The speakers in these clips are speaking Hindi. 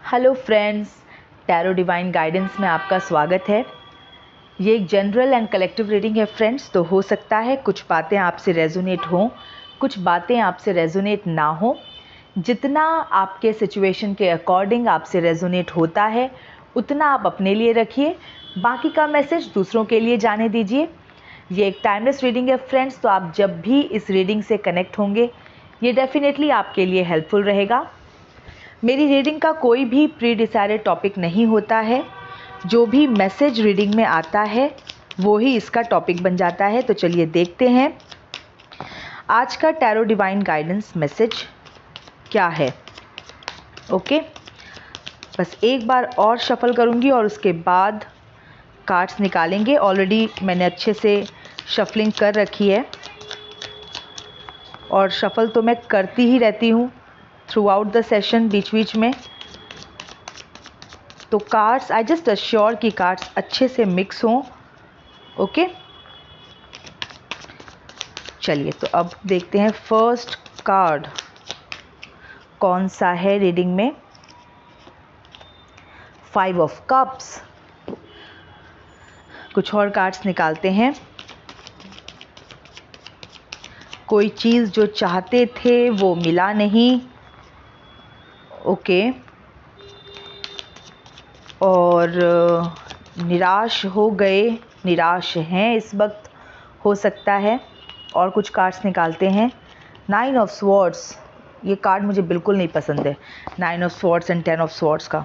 Hello friends, tarot divine guidance में आपका स्वागत है। ये एक जनरल एंड कलेक्टिव रीडिंग है फ्रेंड्स, तो हो सकता है कुछ बातें आपसे रेजोनेट हों, कुछ बातें आपसे रेजोनेट ना हो। जितना आपके सिचुएशन के अकॉर्डिंग आपसे रेजोनेट होता है उतना आप अपने लिए रखिए, बाकी का मैसेज दूसरों के लिए जाने दीजिए। ये एक टाइमलेस रीडिंग है फ्रेंड्स, तो आप जब भी इस रीडिंग से कनेक्ट होंगे ये डेफिनेटली आपके लिए हेल्पफुल रहेगा। मेरी रीडिंग का कोई भी प्री डिसाइडेड टॉपिक नहीं होता है, जो भी मैसेज रीडिंग में आता है वो ही इसका टॉपिक बन जाता है। तो चलिए देखते हैं आज का टैरो डिवाइन गाइडेंस मैसेज क्या है। ओके, बस एक बार और शफल करूंगी और उसके बाद कार्ड्स निकालेंगे। ऑलरेडी मैंने अच्छे से शफलिंग कर रखी है और शफल तो मैं करती ही रहती हूँ थ्रू आउट द सेशन, बीच बीच में। तो कार्ड्स आई जस्ट अश्योर कि कार्ड्स अच्छे से मिक्स हों। ओके, चलिए तो अब देखते हैं फर्स्ट कार्ड कौन सा है रीडिंग में। 5 ऑफ कप्स। कुछ और कार्ड्स निकालते हैं। कोई चीज़ जो चाहते थे वो मिला नहीं। ओके, और निराश हो गए, निराश हैं इस वक्त, हो सकता है। और कुछ कार्ड्स निकालते हैं। 9 ऑफ स्वॉर्ड्स, ये कार्ड मुझे बिल्कुल नहीं पसंद है, 9 of swords and 10 of swords का।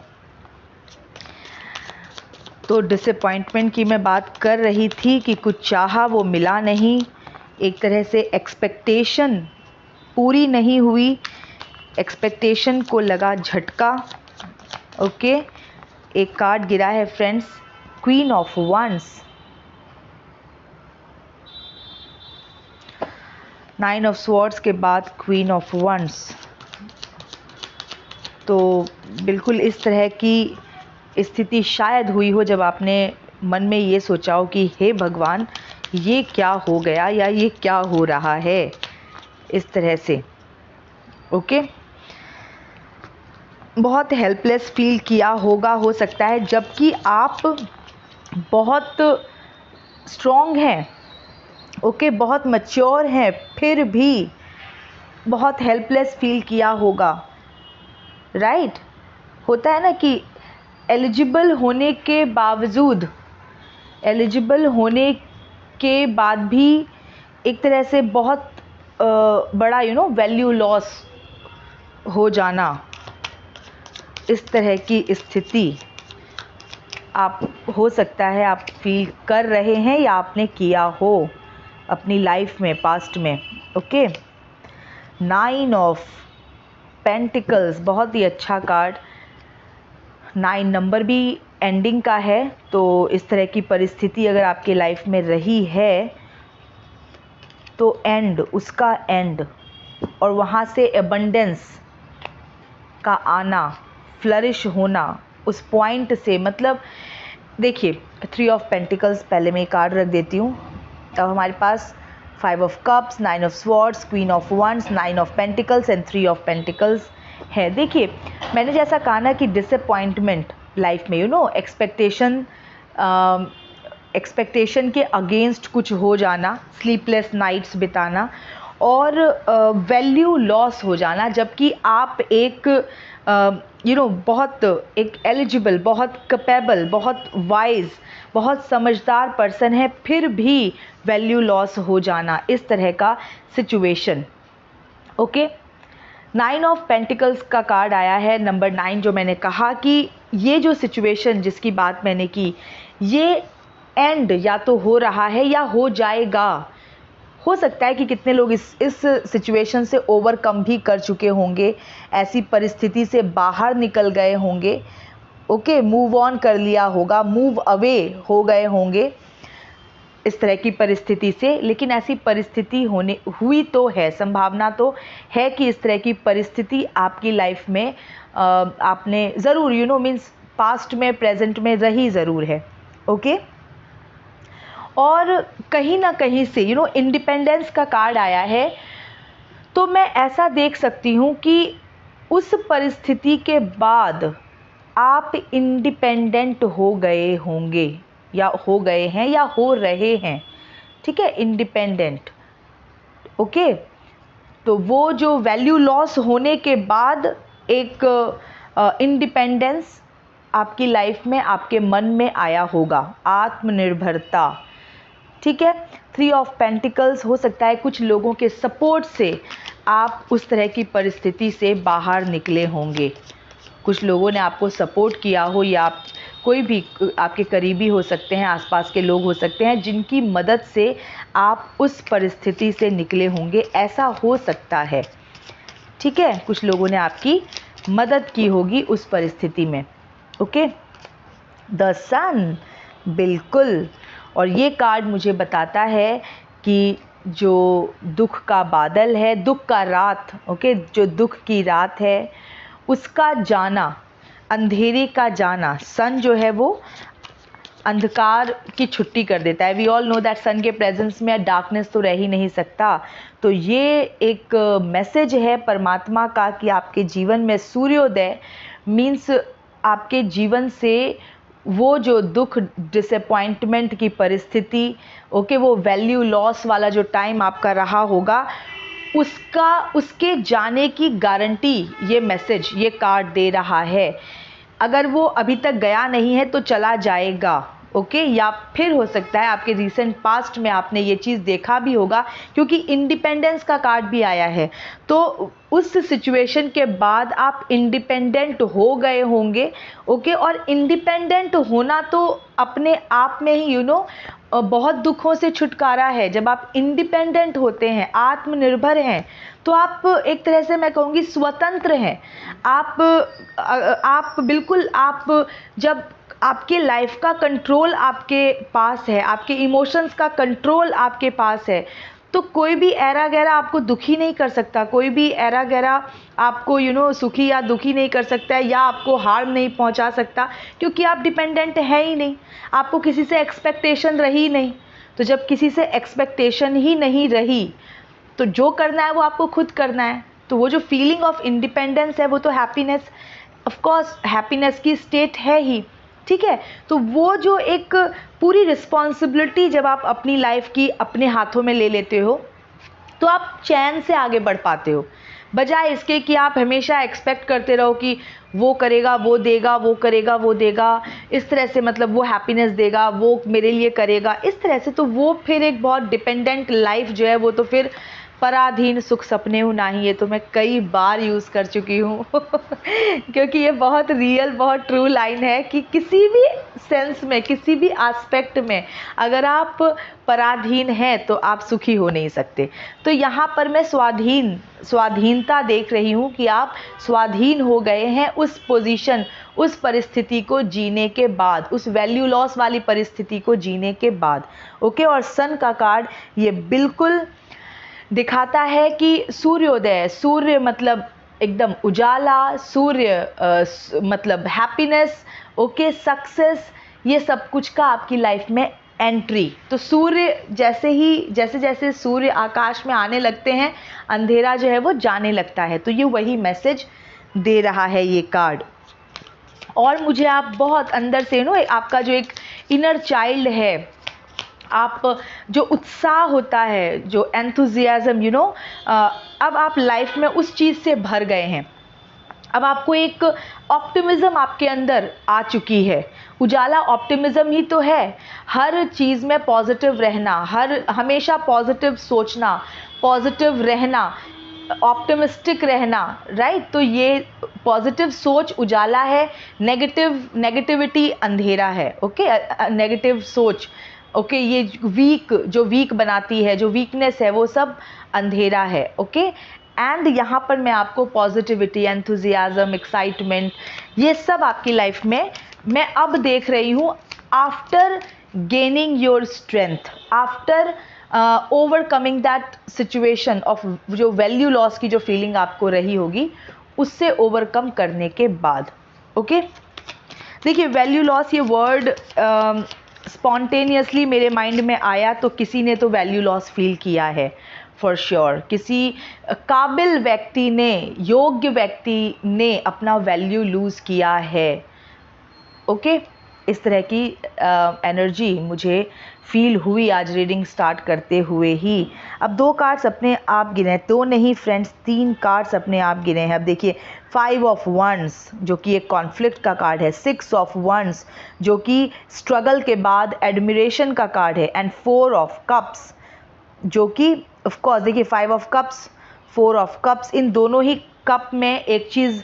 तो डिसअपॉइंटमेंट की मैं बात कर रही थी कि कुछ चाहा वो मिला नहीं, एक तरह से एक्सपेक्टेशन पूरी नहीं हुई, एक्सपेक्टेशन को लगा झटका। ओके, एक कार्ड गिरा है friends, queen of wands. 9 of swords के बाद क्वीन ऑफ वंस। तो बिल्कुल इस तरह की स्थिति शायद हुई हो जब आपने मन में ये सोचा हो कि हे भगवान ये क्या हो गया या ये क्या हो रहा है, इस तरह से। ओके, बहुत हेल्पलेस फील किया होगा, हो सकता है, जबकि आप बहुत स्ट्रॉन्ग हैं। ओके, बहुत मैच्योर हैं, फिर भी बहुत हेल्पलेस फील किया होगा। राइट, होता है ना कि एलिजिबल होने के बावजूद, एलिजिबल होने के बाद भी एक तरह से बहुत बड़ा वैल्यू लॉस हो जाना, इस तरह की स्थिति आप हो सकता है आप फील कर रहे हैं या आपने किया हो अपनी लाइफ में, पास्ट में। ओके, 9 ऑफ पेंटिकल्स, बहुत ही अच्छा कार्ड। 9 नंबर भी एंडिंग का है, तो इस तरह की परिस्थिति अगर आपके लाइफ में रही है तो एंड, उसका एंड, और वहाँ से एबंडेंस का आना, फ्लरिश होना उस पॉइंट से। मतलब देखिए, 3 ऑफ पेंटिकल्स, पहले मैं कार्ड रख देती हूँ। अब हमारे पास 5 of cups, 9 of swords, queen of wands, 9 of pentacles and 3 of pentacles है। देखिए, मैंने जैसा कहा ना कि डिसअपॉइंटमेंट लाइफ में, एक्सपेक्टेशन के अगेंस्ट कुछ हो जाना, स्लीपलेस नाइट्स बिताना और वैल्यू लॉस हो जाना, जबकि आप एक बहुत एक एलिजिबल, बहुत कैपेबल, बहुत वाइज, बहुत समझदार पर्सन है, फिर भी वैल्यू लॉस हो जाना, इस तरह का सिचुएशन। ओके, 9 ऑफ पेंटिकल्स का कार्ड आया है, नंबर 9, जो मैंने कहा कि ये जो सिचुएशन जिसकी बात मैंने की, ये एंड या तो हो रहा है या हो जाएगा। हो सकता है कि कितने लोग इस सिचुएशन से ओवरकम भी कर चुके होंगे, ऐसी परिस्थिति से बाहर निकल गए होंगे। ओके, मूव ऑन कर लिया होगा, मूव अवे हो गए होंगे इस तरह की परिस्थिति से। लेकिन ऐसी परिस्थिति हुई तो है, संभावना तो है कि इस तरह की परिस्थिति आपकी लाइफ में आपने ज़रूर मीन्स पास्ट में, प्रेजेंट में रही ज़रूर है। ओके, और कहीं ना कहीं से इंडिपेंडेंस का कार्ड आया है, तो मैं ऐसा देख सकती हूँ कि उस परिस्थिति के बाद आप इंडिपेंडेंट हो गए होंगे या हो गए हैं या हो रहे हैं, ठीक है, इंडिपेंडेंट। ओके, तो वो जो वैल्यू लॉस होने के बाद एक इंडिपेंडेंस आपकी लाइफ में, आपके मन में आया होगा, आत्मनिर्भरता, ठीक है। 3 ऑफ पेंटिकल्स, हो सकता है कुछ लोगों के सपोर्ट से आप उस तरह की परिस्थिति से बाहर निकले होंगे, कुछ लोगों ने आपको सपोर्ट किया हो, या आप कोई भी आपके करीबी हो सकते हैं, आसपास के लोग हो सकते हैं जिनकी मदद से आप उस परिस्थिति से निकले होंगे, ऐसा हो सकता है, ठीक है। कुछ लोगों ने आपकी मदद की होगी उस परिस्थिति में। ओके, द सन, बिल्कुल। और ये कार्ड मुझे बताता है कि जो दुख का बादल है, दुख का रात, ओके, जो दुख की रात है उसका जाना, अंधेरे का जाना, सन जो है वो अंधकार की छुट्टी कर देता है। वी ऑल नो दैट सन के प्रेजेंस में डार्कनेस तो रह ही नहीं सकता। तो ये एक मैसेज है परमात्मा का कि आपके जीवन में सूर्योदय मीन्स आपके जीवन से वो जो दुख, डिसअपॉइंटमेंट की परिस्थिति, ओके, वो वैल्यू लॉस वाला जो टाइम आपका रहा होगा, उसके जाने की गारंटी ये मैसेज, ये कार्ड दे रहा है। अगर वो अभी तक गया नहीं है तो चला जाएगा, ओके। या फिर हो सकता है आपके रिसेंट पास्ट में आपने ये चीज़ देखा भी होगा, क्योंकि इंडिपेंडेंस का कार्ड भी आया है, तो उस सिचुएशन के बाद आप इंडिपेंडेंट हो गए होंगे, ओके। और इंडिपेंडेंट होना तो अपने आप में ही बहुत दुखों से छुटकारा है। जब आप इंडिपेंडेंट होते हैं, आत्मनिर्भर हैं, तो आप एक तरह से मैं कहूँगी स्वतंत्र हैं। आप बिल्कुल, आप जब आपके लाइफ का कंट्रोल आपके पास है, आपके इमोशंस का कंट्रोल आपके पास है, तो कोई भी ऐरा गैरा आपको दुखी नहीं कर सकता, कोई भी ऐरा गैरा आपको सुखी या दुखी नहीं कर सकता है, या आपको हार्म नहीं पहुंचा सकता, क्योंकि आप डिपेंडेंट है ही नहीं, आपको किसी से एक्सपेक्टेशन रही नहीं। तो जब किसी से एक्सपेक्टेशन ही नहीं रही तो जो करना है वो आपको खुद करना है। तो वो जो फीलिंग ऑफ इंडिपेंडेंस है वो तो हैप्पीनेस, ऑफ कोर्स हैप्पीनेस की स्टेट है ही, ठीक है। तो वो जो एक पूरी रिस्पॉन्सिबिलिटी जब आप अपनी लाइफ की अपने हाथों में ले लेते हो, तो आप चैन से आगे बढ़ पाते हो, बजाय इसके कि आप हमेशा एक्सपेक्ट करते रहो कि वो करेगा वो देगा, वो करेगा वो देगा, इस तरह से, मतलब वो हैप्पीनेस देगा, वो मेरे लिए करेगा, इस तरह से। तो वो फिर एक बहुत डिपेंडेंट लाइफ जो है वो तो फिर पराधीन सुख सपने हूँ नाही, ये तो मैं कई बार यूज़ कर चुकी हूँ क्योंकि ये बहुत रियल, बहुत ट्रू लाइन है कि किसी भी सेंस में, किसी भी एस्पेक्ट में अगर आप पराधीन हैं तो आप सुखी हो नहीं सकते। तो यहाँ पर मैं स्वाधीनता देख रही हूँ कि आप स्वाधीन हो गए हैं उस पोजीशन, उस परिस्थिति को जीने के बाद, उस वैल्यू लॉस वाली परिस्थिति को जीने के बाद, ओके। और सन का कार्ड ये बिल्कुल दिखाता है कि सूर्योदय, सूर्य मतलब एकदम उजाला, सूर्य मतलब हैप्पीनेस, ओके, सक्सेस, ये सब कुछ का आपकी लाइफ में एंट्री। तो सूर्य जैसे जैसे सूर्य आकाश में आने लगते हैं, अंधेरा जो है वो जाने लगता है। तो ये वही मैसेज दे रहा है ये कार्ड। और मुझे आप बहुत अंदर से आपका जो एक इनर चाइल्ड है, आप जो उत्साह होता है, जो एंथुजियाज्म, अब आप लाइफ में उस चीज़ से भर गए हैं। अब आपको एक ऑप्टिमिज्म आपके अंदर आ चुकी है। उजाला ऑप्टिमिज्म ही तो है, हर चीज़ में पॉजिटिव रहना, हमेशा पॉजिटिव सोचना, पॉजिटिव रहना, ऑप्टिमिस्टिक रहना, राइट। तो ये पॉजिटिव सोच उजाला है, नेगेटिविटी अंधेरा है, ओके। नेगेटिव सोच, ओके, ये जो वीक बनाती है, जो वीकनेस है, वो सब अंधेरा है, ओके। एंड यहाँ पर मैं आपको पॉजिटिविटी, एंथुजियाज्म, एक्साइटमेंट, ये सब आपकी लाइफ में मैं अब देख रही हूँ after gaining your strength, after overcoming that situation of जो वैल्यू लॉस की जो फीलिंग आपको रही होगी, उससे ओवरकम करने के बाद, ओके। देखिए, वैल्यू लॉस ये वर्ड स्पॉन्टेनियसली मेरे माइंड में आया, तो किसी ने तो वैल्यू लॉस फील किया है फॉर श्योर। किसी काबिल व्यक्ति ने, योग्य व्यक्ति ने अपना वैल्यू लूज़ किया है, ओके, इस तरह की एनर्जी मुझे फील हुई आज रीडिंग स्टार्ट करते हुए ही। अब 2 कार्ड्स अपने आप गिने, 2 नहीं फ्रेंड्स 3 कार्ड्स अपने आप गिने हैं। अब देखिए 5 ऑफ वंस जो कि एक कॉन्फ्लिक्ट का कार्ड है, 6 ऑफ वंस जो कि स्ट्रगल के बाद एडमिरेशन का कार्ड है, एंड 4 ऑफ कप्स जो कि ऑफ कोर्स देखिए 5 ऑफ कप्स 4 ऑफ कप्स, इन दोनों ही कप में एक चीज़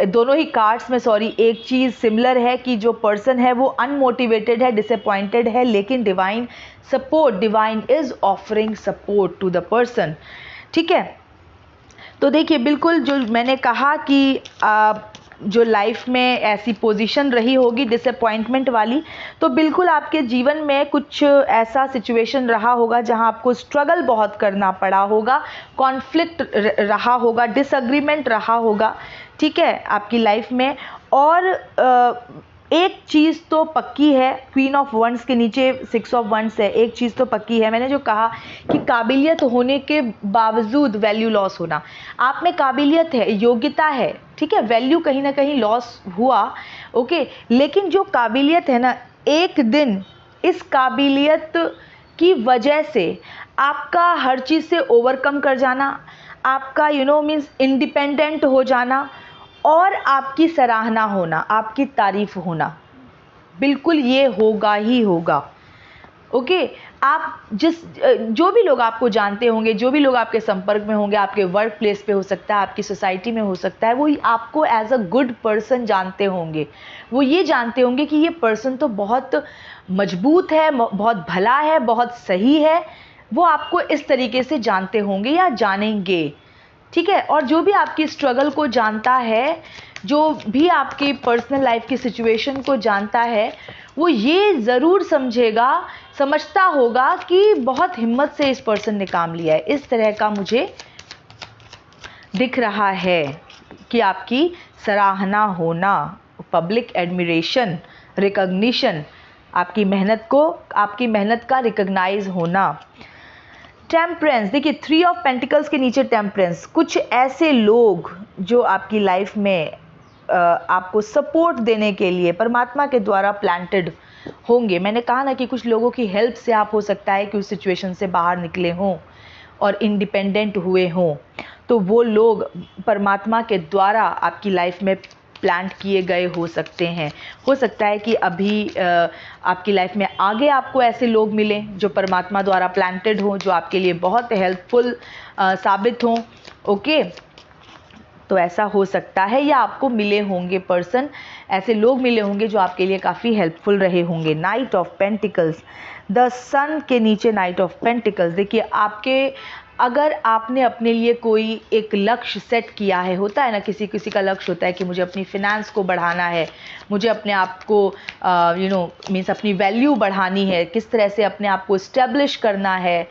दोनों ही कार्ड्स में एक चीज़ सिमिलर है कि जो पर्सन है वो अनमोटिवेटेड है, डिसअपॉइंटेड है, लेकिन divine is offering support to the person. ठीक है, तो देखिए बिल्कुल जो मैंने कहा कि जो लाइफ में ऐसी पोजीशन रही होगी डिसअपॉइंटमेंट वाली, तो बिल्कुल आपके जीवन में कुछ ऐसा सिचुएशन रहा होगा जहां आपको स्ट्रगल बहुत करना पड़ा होगा, कॉन्फ्लिक्ट रहा होगा, डिसएग्रीमेंट रहा होगा। ठीक है, आपकी लाइफ में। और एक चीज़ तो पक्की है, क्वीन ऑफ वंस के नीचे 6 ऑफ वंस है, एक चीज़ तो पक्की है, मैंने जो कहा कि काबिलियत होने के बावजूद वैल्यू लॉस होना। आप में काबिलियत है, योग्यता है, ठीक है, वैल्यू कहीं ना कहीं लॉस हुआ, ओके, लेकिन जो काबिलियत है ना, एक दिन इस काबिलियत की वजह से आपका हर चीज़ से ओवरकम कर जाना, आपका मीन्स इंडिपेंडेंट हो जाना और आपकी सराहना होना, आपकी तारीफ होना, बिल्कुल ये होगा ही होगा। ओके, आप जो भी लोग आपको जानते होंगे, जो भी लोग आपके संपर्क में होंगे, आपके वर्क प्लेस पे हो सकता है, आपकी सोसाइटी में हो सकता है, वो आपको एज अ गुड पर्सन जानते होंगे। वो ये जानते होंगे कि ये पर्सन तो बहुत मजबूत है, बहुत भला है, बहुत सही है। वो आपको इस तरीके से जानते होंगे या जानेंगे। ठीक है, और जो भी आपकी स्ट्रगल को जानता है, जो भी आपकी पर्सनल लाइफ की सिचुएशन को जानता है, वो ये ज़रूर समझता होगा कि बहुत हिम्मत से इस पर्सन ने काम लिया है। इस तरह का मुझे दिख रहा है कि आपकी सराहना होना, पब्लिक एडमिरेशन, रिकॉग्निशन, आपकी मेहनत का रिकॉग्नाइज होना। टेम्परेंस, देखिए 3 ऑफ पेंटिकल्स के नीचे टेम्परेंस, कुछ ऐसे लोग जो आपकी लाइफ में आपको सपोर्ट देने के लिए परमात्मा के द्वारा प्लांटेड होंगे। मैंने कहा ना कि कुछ लोगों की हेल्प से आप हो सकता है कि उस सिचुएशन से बाहर निकले हों और इंडिपेंडेंट हुए हों, तो वो लोग परमात्मा के द्वारा आपकी लाइफ में प्लांट किए गए हो सकते हैं। हो सकता है कि अभी आपकी लाइफ में आगे आपको ऐसे लोग मिलें जो परमात्मा द्वारा प्लांटेड हों, जो आपके लिए बहुत हेल्पफुल साबित हों। ओके, तो ऐसा हो सकता है, या आपको मिले होंगे पर्सन, ऐसे लोग मिले होंगे जो आपके लिए काफ़ी हेल्पफुल रहे होंगे। नाइट ऑफ पेंटिकल्स, द सन के नीचे नाइट ऑफ पेंटिकल्स। देखिए अगर आपने अपने लिए कोई एक लक्ष्य सेट किया है, होता है ना, किसी का लक्ष्य होता है कि मुझे अपनी फिनेंस को बढ़ाना है, मुझे अपने आप को मीन्स अपनी वैल्यू बढ़ानी है, किस तरह से अपने आप को इस्टेब्लिश करना है,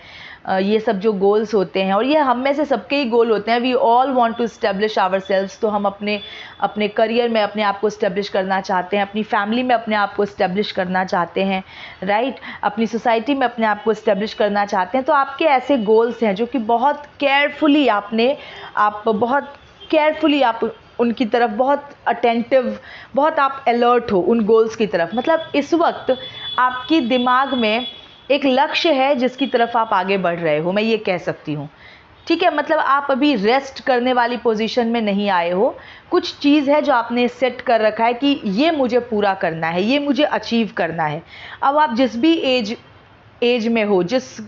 ये सब जो गोल्स होते हैं, और ये हम में से सबके ही गोल होते हैं। We all want to establish ourselves. तो हम अपने करियर में अपने आप को इस्टेब्लिश करना चाहते हैं, अपनी फैमिली में अपने आप को इस्टेब्लिश करना चाहते हैं, राइट, अपनी सोसाइटी में अपने आप को इस्टेब्लिश करना चाहते हैं। तो आपके ऐसे गोल्स हैं जो कि बहुत केयरफुली आप उनकी तरफ बहुत अटेंटिव, बहुत आप अलर्ट हो उन गोल्स की तरफ। मतलब इस वक्त आपकी दिमाग में एक लक्ष्य है जिसकी तरफ आप आगे बढ़ रहे हो, मैं ये कह सकती हूँ। ठीक है, मतलब आप अभी रेस्ट करने वाली पोजीशन में नहीं आए हो, कुछ चीज़ है जो आपने सेट कर रखा है कि ये मुझे पूरा करना है, ये मुझे अचीव करना है। अब आप जिस भी एज में हो,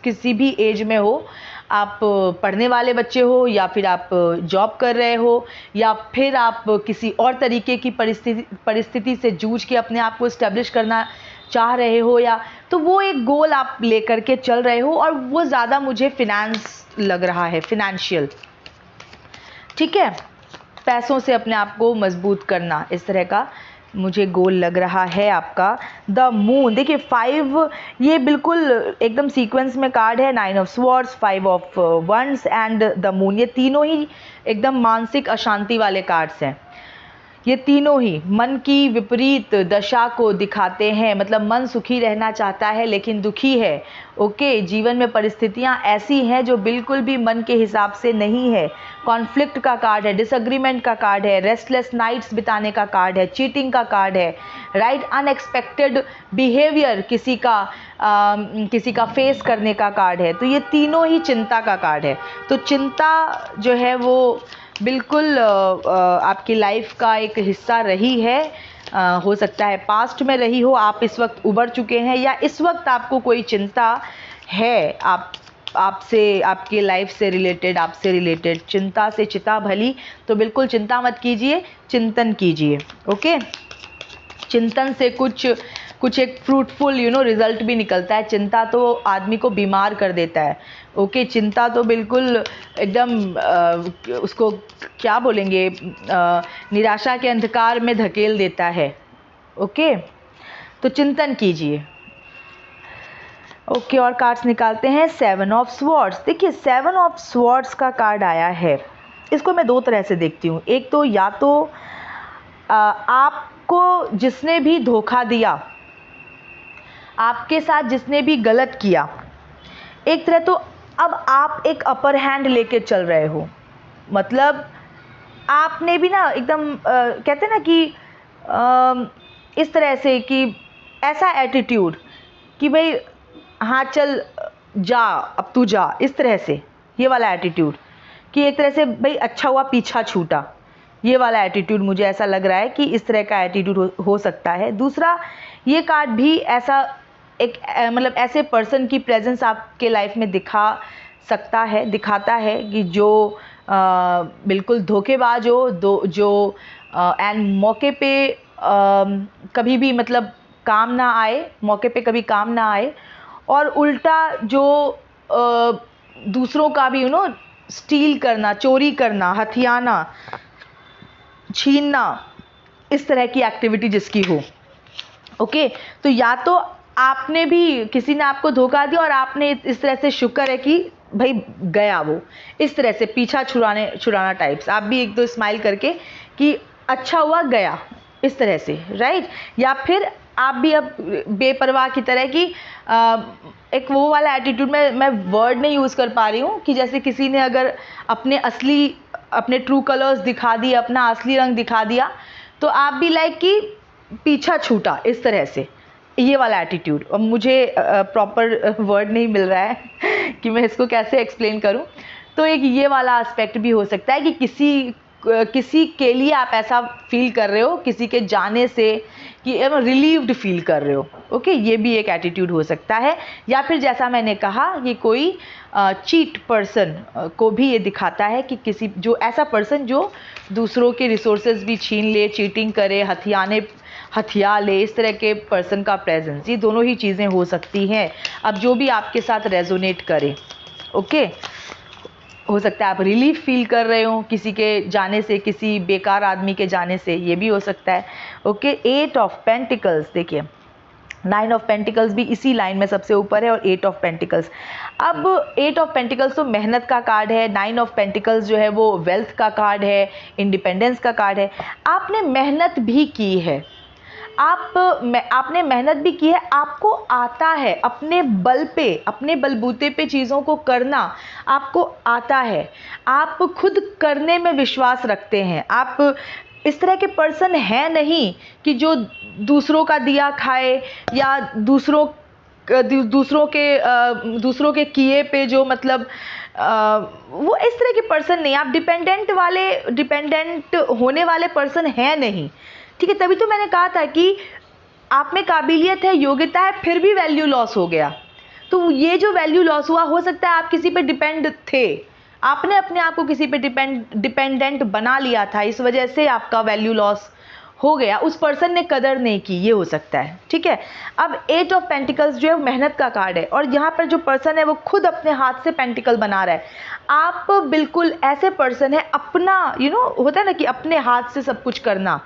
किसी भी एज में हो, आप पढ़ने वाले बच्चे हो, या फिर आप जॉब कर रहे हो, या फिर आप किसी और तरीके की परिस्थिति से जूझ के अपने आप को इस्टेब्लिश करना चाह रहे हो, या तो वो एक गोल आप लेकर के चल रहे हो, और वो ज़्यादा मुझे फिनेंस लग रहा है, फिनेंशियल। ठीक है, पैसों से अपने आप को मजबूत करना, इस तरह का मुझे गोल लग रहा है आपका। द मून, देखिए 5, ये बिल्कुल एकदम सीक्वेंस में कार्ड है। 9 of swords, 5 of wands and the moon, ये तीनों ही एकदम मानसिक अशांति वाले कार्ड्स हैं। ये तीनों ही मन की विपरीत दशा को दिखाते हैं। मतलब मन सुखी रहना चाहता है लेकिन दुखी है। ओके, जीवन में परिस्थितियां ऐसी हैं जो बिल्कुल भी मन के हिसाब से नहीं है। कॉन्फ्लिक्ट का कार्ड है, डिसएग्रीमेंट का कार्ड है, रेस्टलेस नाइट्स बिताने का कार्ड है, चीटिंग का कार्ड है, राइट, अनएक्सपेक्टेड बिहेवियर किसी का फेस करने का कार्ड है। तो ये तीनों ही चिंता का कार्ड है। तो चिंता जो है वो बिल्कुल आपकी लाइफ का एक हिस्सा रही है। हो सकता है पास्ट में रही हो, आप इस वक्त उबर चुके हैं, या इस वक्त आपको कोई चिंता है आपसे, आपके लाइफ से रिलेटेड, आपसे रिलेटेड। चिंता से चिता भली, तो बिल्कुल चिंता मत कीजिए, चिंतन कीजिए। ओके, चिंतन से कुछ एक फ्रूटफुल रिजल्ट भी निकलता है। चिंता तो आदमी को बीमार कर देता है। ओके, चिंता तो बिल्कुल एकदम उसको क्या बोलेंगे, निराशा के अंधकार में धकेल देता है। ओके, तो चिंतन कीजिए। ओके, और कार्ड्स निकालते हैं। 7 ऑफ स्वॉर्ड्स। देखिए 7 ऑफ स्वॉर्ड्स का कार्ड आया है। इसको मैं दो तरह से देखती हूँ। एक तो या तो आपको जिसने भी धोखा दिया, आपके साथ जिसने भी गलत किया, एक तरह तो अब आप एक अपर हैंड लेके चल रहे हो। मतलब आपने भी ना एकदम कहते हैं ना कि इस तरह से कि ऐसा एटीट्यूड कि भाई हाँ चल जा, अब तू जा, इस तरह से, ये वाला एटीट्यूड कि एक तरह से भाई अच्छा हुआ पीछा छूटा, ये वाला एटीट्यूड मुझे ऐसा लग रहा है कि इस तरह का एटीट्यूड हो सकता है। दूसरा, ये कार्ड भी ऐसा एक मतलब ऐसे पर्सन की प्रेजेंस आपके लाइफ में दिखाता है कि जो बिल्कुल धोखेबाज हो, जो एंड मौके पे कभी भी मतलब काम ना आए, मौके पे कभी काम ना आए, और उल्टा जो दूसरों का भी स्टील करना, चोरी करना, हथियाना, छीनना, इस तरह की एक्टिविटी जिसकी हो। ओके, तो या तो आपने भी, किसी ने आपको धोखा दिया और आपने इस तरह से शुक्र है कि भाई गया वो, इस तरह से पीछा छुड़ाना टाइप्स, आप भी एक दो स्माइल करके कि अच्छा हुआ गया, इस तरह से, राइट। या फिर आप भी अब बेपरवाह की तरह की एक वो वाला एटीट्यूड, मैं वर्ड नहीं यूज़ कर पा रही हूँ कि जैसे किसी ने अगर अपने ट्रू कलर्स दिखा दिए, अपना असली रंग दिखा दिया, तो आप भी लाइक कि पीछा छूटा, इस तरह से, ये वाला एटीट्यूड। अब मुझे प्रॉपर वर्ड नहीं मिल रहा है कि मैं इसको कैसे एक्सप्लेन करूं। तो एक ये वाला एस्पेक्ट भी हो सकता है कि किसी के लिए आप ऐसा फील कर रहे हो, किसी के जाने से कि रिलीव्ड फील कर रहे हो। ओके, ये भी एक एटीट्यूड हो सकता है। या फिर जैसा मैंने कहा, ये कोई चीट पर्सन को भी ये दिखाता है कि किसी जो ऐसा पर्सन जो दूसरों के रिसोर्सेज भी छीन ले, चीटिंग करे, हथिया ले, इस तरह के पर्सन का प्रेजेंस, ये दोनों ही चीज़ें हो सकती हैं। अब जो भी आपके साथ रेजोनेट करे। ओके, हो सकता है आप रिलीफ फील कर रहे हो किसी के जाने से, किसी बेकार आदमी के जाने से, ये भी हो सकता है। Okay, 8 of pentacles. देखिए 9 ऑफ पेंटिकल्स भी इसी लाइन में सबसे ऊपर है, और 8 ऑफ पेंटिकल्स। अब 8 ऑफ पेंटिकल्स तो मेहनत का कार्ड है, 9 ऑफ पेंटिकल्स जो है वो वेल्थ का कार्ड है, इंडिपेंडेंस का कार्ड है। आपने मेहनत भी की है, आपने मेहनत भी की है, आपको आता है अपने बल पे, अपने बलबूते पे चीज़ों को करना आपको आता है। आप खुद करने में विश्वास रखते हैं। आप इस तरह के पर्सन हैं नहीं कि जो दूसरों का दिया खाए, या दूसरों के किए पे जो मतलब वो इस तरह के पर्सन नहीं। आप डिपेंडेंट होने वाले पर्सन हैं नहीं, ठीक है। तभी तो मैंने कहा था कि आप में काबिलियत है, योग्यता है, फिर भी वैल्यू लॉस हो गया। तो ये जो वैल्यू लॉस हुआ, हो सकता है आप किसी पे डिपेंड थे, आपने अपने आप को किसी पे डिपेंडेंट बना लिया था, इस वजह से आपका वैल्यू लॉस हो गया, उस पर्सन ने कदर नहीं की, ये हो सकता है, ठीक है। अब 8 ऑफ पेंटिकल्स जो है मेहनत का कार्ड है, और यहाँ पर जो पर्सन है वो खुद अपने हाथ से पेंटिकल बना रहा है। आप बिल्कुल ऐसे पर्सन है, अपना होता है ना कि अपने हाथ से सब कुछ करना,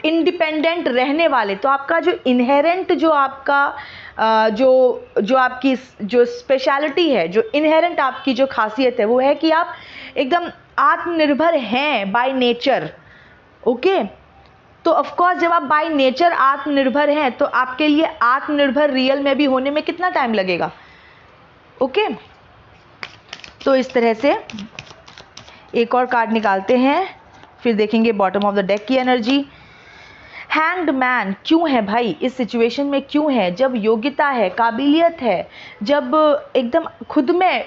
इंडिपेंडेंट रहने वाले। तो आपका जो इनहेरेंट, जो आपका जो आपकी जो स्पेशलिटी है, जो इनहेरेंट आपकी जो खासियत है, वो है कि आप एकदम आत्मनिर्भर हैं बाय नेचर। ओके, तो ऑफ कोर्स जब आप बाय नेचर आत्मनिर्भर हैं तो आपके लिए आत्मनिर्भर रियल में भी होने में कितना टाइम लगेगा। ओके, तो इस तरह से एक और कार्ड निकालते हैं, फिर देखेंगे बॉटम ऑफ द डेक की एनर्जी। हैंग्ड मैन क्यों है भाई इस सिचुएशन में, क्यों है? जब योग्यता है, काबिलियत है, जब एकदम खुद में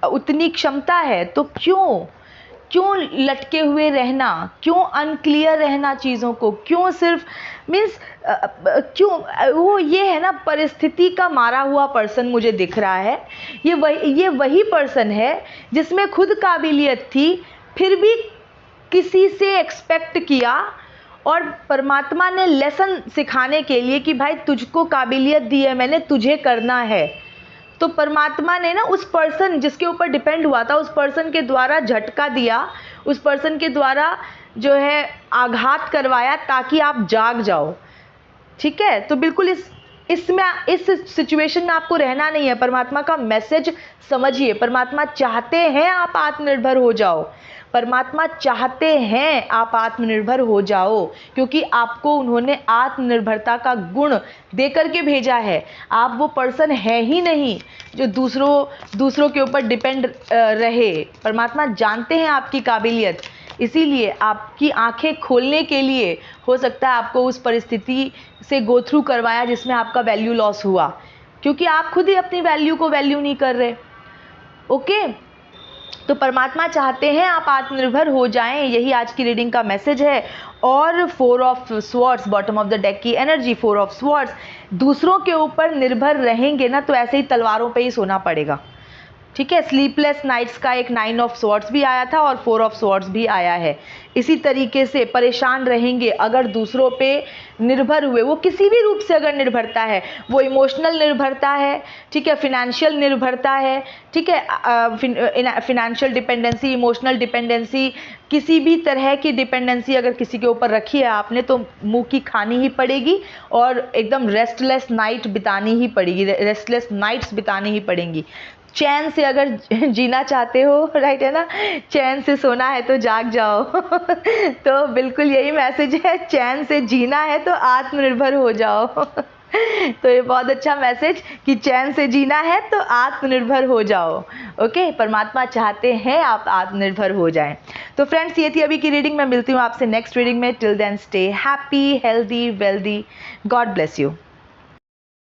उतनी क्षमता है, तो क्यों लटके हुए रहना, क्यों अनक्लियर रहना चीज़ों को, क्यों सिर्फ मीन्स क्यों? वो ये है ना, परिस्थिति का मारा हुआ पर्सन मुझे दिख रहा है। ये वही पर्सन है जिसमें खुद काबिलियत थी, फिर भी किसी से एक्सपेक्ट किया और परमात्मा ने लेसन सिखाने के लिए कि भाई तुझको काबिलियत दी है मैंने, तुझे करना है। तो परमात्मा ने ना उस पर्सन जिसके ऊपर डिपेंड हुआ था, उस पर्सन के द्वारा झटका दिया, उस पर्सन के द्वारा जो है आघात करवाया ताकि आप जाग जाओ। ठीक है, तो बिल्कुल इस सिचुएशन में आपको रहना नहीं है। परमात्मा का मैसेज समझिए, परमात्मा चाहते हैं आप आत्मनिर्भर हो जाओ, परमात्मा चाहते हैं आप आत्मनिर्भर हो जाओ, क्योंकि आपको उन्होंने आत्मनिर्भरता का गुण दे करके भेजा है। आप वो पर्सन है ही नहीं जो दूसरों के ऊपर डिपेंड रहे। परमात्मा जानते हैं आपकी काबिलियत, इसीलिए आपकी आंखें खोलने के लिए हो सकता है आपको उस परिस्थिति से गो थ्रू करवाया जिसमें आपका वैल्यू लॉस हुआ, क्योंकि आप खुद ही अपनी वैल्यू को वैल्यू नहीं कर रहे। ओके, तो परमात्मा चाहते हैं आप आत्मनिर्भर हो जाएं, यही आज की रीडिंग का मैसेज है। और 4 of swords bottom of the deck की एनर्जी, 4 ऑफ स्वॉर्ड्स, दूसरों के ऊपर निर्भर रहेंगे ना तो ऐसे ही तलवारों पे ही सोना पड़ेगा। ठीक है, स्लीपलेस नाइट्स का एक 9 ऑफ स्वॉर्ड्स भी आया था और 4 ऑफ स्वॉर्ड्स भी आया है। इसी तरीके से परेशान रहेंगे अगर दूसरों पे निर्भर हुए, वो किसी भी रूप से अगर निर्भरता है, वो इमोशनल निर्भरता है, ठीक है, फिनेंशियल निर्भरता है, ठीक है, फिनेंशियल डिपेंडेंसी, इमोशनल डिपेंडेंसी, किसी भी तरह की डिपेंडेंसी अगर किसी के ऊपर रखी है आपने तो मुंह की खानी ही पड़ेगी और एकदम रेस्टलेस नाइट बितानी ही पड़ेगी, रेस्टलेस नाइट्स बितानी ही पड़ेंगी। चैन से अगर जीना चाहते हो, राइट है ना, चैन से सोना है तो जाग जाओ तो बिल्कुल यही मैसेज है, चैन से जीना है तो आत्मनिर्भर हो जाओ तो ये बहुत अच्छा मैसेज कि चैन से जीना है तो आत्मनिर्भर हो जाओ। ओके, परमात्मा चाहते हैं आप आत्मनिर्भर हो जाएं। तो फ्रेंड्स, ये थी अभी की रीडिंग। मैं मिलती हूँ आपसे नेक्स्ट रीडिंग में। Till then stay happy, healthy, wealthy. God bless you.